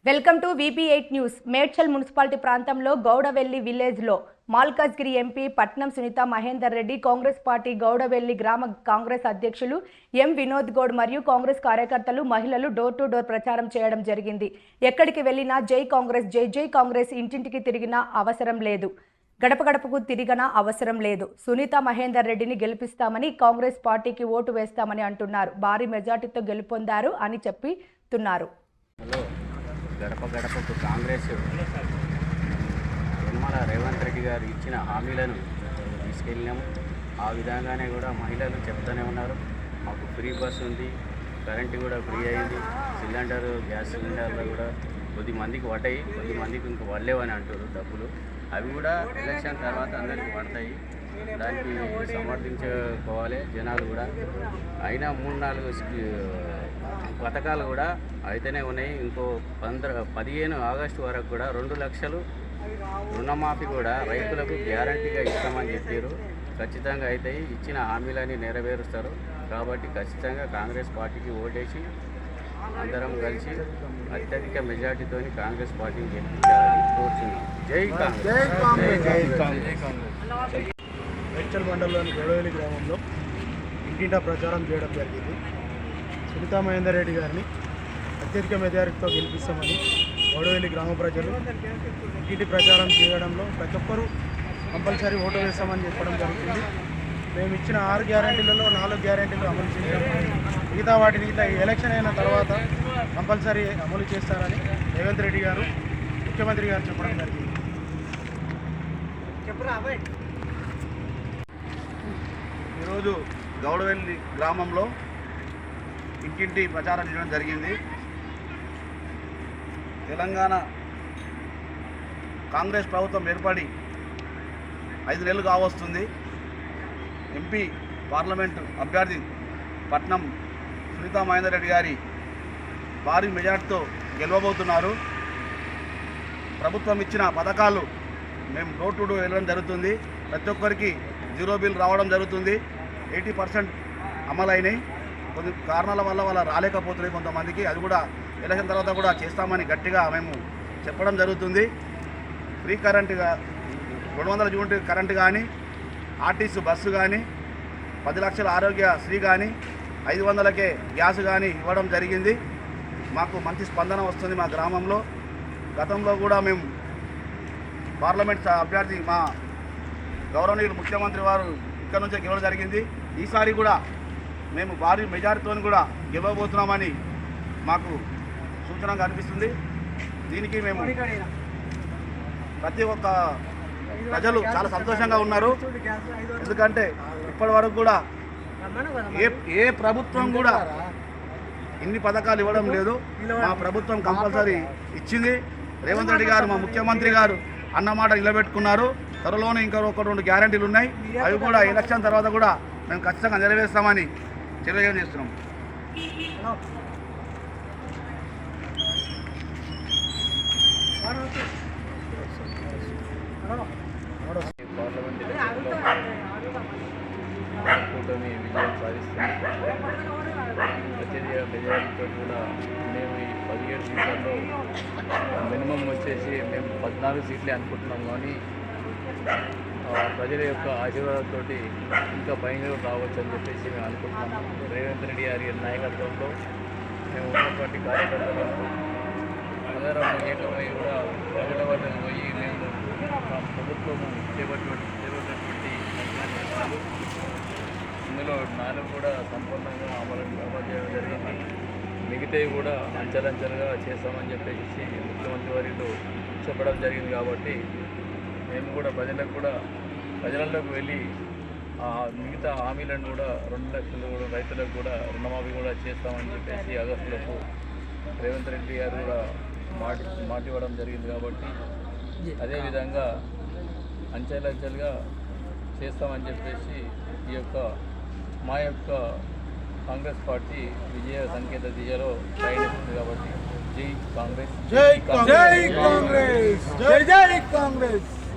Welcome to VP8 news. Medchal municipality ప్రాంతంలో గౌడవెల్లి విలేజ్లో Malkajgiri MP పట్నం సునీత మహేందర్ రెడ్డి, కాంగ్రెస్ పార్టీ గౌడవెల్లి గ్రామ కాంగ్రెస్ అధ్యక్షులు ఎం వినోద్ గౌడ్ మరియు కాంగ్రెస్ కార్యకర్తలు, మహిళలు డోర్ టు డోర్ ప్రచారం చేయడం జరిగింది. ఎక్కడికి వెళ్ళినా జై కాంగ్రెస్, జై జై కాంగ్రెస్, ఇంటింటికి తిరిగినా అవసరం లేదు, గడప గడపకు తిరిగినా అవసరం లేదు, సునీత మహేందర్ రెడ్డిని గెలిపిస్తామని, కాంగ్రెస్ పార్టీకి ఓటు వేస్తామని అంటున్నారు. భారీ మెజార్టీతో గెలుపొందారు అని చెప్తున్నారు. గడప గడపకు కాంగ్రెస్ యనమల రేవంత్ రెడ్డి గారు ఇచ్చిన హామీలను తీసుకెళ్ళినాము. ఆ విధంగానే కూడా మహిళలు చెప్తూనే ఉన్నారు. మాకు ఫ్రీ బస్ ఉంది, కరెంటు కూడా ఫ్రీ అయింది, గ్యాస్ సిలిండర్లు కూడా కొద్ది మందికి పడ్డాయి, కొద్ది మందికి ఇంక పడలేవని అంటారు డబ్బులు. అవి కూడా ఎలక్షన్ తర్వాత అందరికీ పడతాయి. దానికి సమర్థించుకోవాలి జనాలు కూడా. అయినా 3-4 పథకాలు కూడా అయితేనే ఉన్నాయి. ఇంకో 15 ఆగస్టు వరకు కూడా 2 లక్షలు రుణమాఫీ కూడా రైతులకు గ్యారంటీగా ఇస్తామని చెప్పారు. ఖచ్చితంగా అయితే ఇచ్చిన హామీలని నెరవేరుస్తారు. కాబట్టి ఖచ్చితంగా కాంగ్రెస్ పార్టీకి ఓటేసి అందరం కలిసి అత్యధిక మెజార్టీతో కాంగ్రెస్ పార్టీని గెలిపించాలని కోరుతున్నాం. జై కాంగ్రెస్. మేడ్చల్ మండలంలోని గౌడవెల్లి గ్రామంలో ఇంటింటా ప్రచారం చేయడం జరిగింది. సునీతా మహేందర్ రెడ్డి గారిని అత్యధిక మెజారిటీతో గెలిపిస్తామని గౌడవెల్లి గ్రామ ప్రజలు ఇంటింటి ప్రచారం చేయడంలో ప్రతి ఒక్కరూ కంపల్సరీ ఓటు వేస్తామని చెప్పడం జరుగుతుంది. మేము ఇచ్చిన 6 గ్యారెంటీలలో 4 గ్యారెంటీలు అమలు చేశాము. మిగతా వాటిని ఇట్లా ఎలక్షన్ అయిన తర్వాత కంపల్సరీ అమలు చేస్తారని రేవంత్ రెడ్డి గారు, ముఖ్యమంత్రి గారు చెప్పడం జరిగింది. ఈరోజు గౌడవెల్లి గ్రామంలో ఇంటింటి ప్రచారం చేయడం జరిగింది. తెలంగాణ కాంగ్రెస్ ప్రభుత్వం ఏర్పడి 5 నెలలు కావస్తుంది. ఎంపీ పార్లమెంటు అభ్యర్థి పట్నం సునీతా మహేందర్ రెడ్డి గారి భారీ మెజార్టీతో గెలవబోతున్నారు. ప్రభుత్వం ఇచ్చిన పథకాలు మేము డోర్ టు డోర్ వెళ్ళడం జరుగుతుంది. ప్రతి ఒక్కరికి 0 బిల్ రావడం జరుగుతుంది. 80% అమలైనాయి. కొన్ని కారణాల వల్ల వాళ్ళు రాలేకపోతున్నాయి కొంతమందికి. అది కూడా ఎలక్షన్ తర్వాత కూడా చేస్తామని గట్టిగా మేము చెప్పడం జరుగుతుంది. ఫ్రీ కరెంటుగా 200 యూనిట్ కరెంటు కానీ, ఆర్టీసీ బస్సు కానీ, 10 లక్షల ఆరోగ్యశ్రీ కానీ, 500కే గ్యాస్ కానీ ఇవ్వడం జరిగింది. మాకు మంచి స్పందన వస్తుంది మా గ్రామంలో. గతంలో కూడా మేము పార్లమెంట్ అభ్యర్థి మా గౌరవనీయులు ముఖ్యమంత్రి వారు ఇక్కడ నుంచే గెలవడం జరిగింది. ఈసారి కూడా మేము భారీ మెజారిటీతో కూడా గెలవబోతున్నామని మాకు సూచనగా అనిపిస్తుంది. దీనికి మేము ప్రతి ఒక్క ప్రజలు చాలా సంతోషంగా ఉన్నారు. ఎందుకంటే ఇప్పటి వరకు కూడా ఏ ప్రభుత్వం కూడా ఇన్ని పథకాలు ఇవ్వడం లేదు. మా ప్రభుత్వం కంపల్సరీ ఇచ్చింది. రేవంత్ రెడ్డి గారు, మా ముఖ్యమంత్రి గారు అన్నమాట నిలబెట్టుకున్నారు. త్వరలోనే ఇంకా 1-2 గ్యారెంటీలు ఉన్నాయి. అవి కూడా ఎలక్షన్ తర్వాత కూడా మేము ఖచ్చితంగా నెరవేరుస్తామని తెలియజేస్తున్నాం. పార్లమెంట్ కూటమి విజయం సాధిస్తుంది. అత్యధిక మెజారిటీతో కూడా మేము ఈ 17 సీట్లలో మినిమం వచ్చేసి మేము 14 సీట్లే అనుకుంటున్నాం. కానీ ప్రజల యొక్క ఆశీర్వాదంతో ఇంకా పైన రావచ్చు అని చెప్పేసి మేము అనుకుంటున్నాము. రేవంత్ రెడ్డి గారి నాయకత్వంలో మేము ఉన్నటువంటి కార్యకర్తలు అందరం ఏకమై కూడా ప్రజల వద్దకు పోయి మేము మా ప్రభుత్వము చేపట్టినటువంటి ఇందులో నాలుగు కూడా సంపూర్ణంగా అమలు చేయడం జరిగింది. మిగతావి కూడా అంచెలంచెలుగా చేస్తామని చెప్పేసి ముఖ్యమంత్రి వారిలో చెప్పడం జరిగింది. కాబట్టి మేము కూడా ప్రజలకు వెళ్ళి మిగతా హామీలను కూడా 2 లక్షలు కూడా రైతులకు కూడా రుణమాఫీ కూడా చేస్తామని చెప్పేసి ఆగస్టులకు రేవంత్ రెడ్డి గారు కూడా మాట ఇవ్వడం జరిగింది. కాబట్టి అదేవిధంగా అంచెలంచెలుగా చేస్తామని చెప్పేసి మా యొక్క కాంగ్రెస్ పార్టీ విజయ సంకేత దిశలో ప్రయాణిస్తుంది. కాబట్టి జై కాంగ్రెస్, జై కాంగ్రెస్, జై కాంగ్రెస్, జై జై కాంగ్రెస్. కాంగ్రెస్.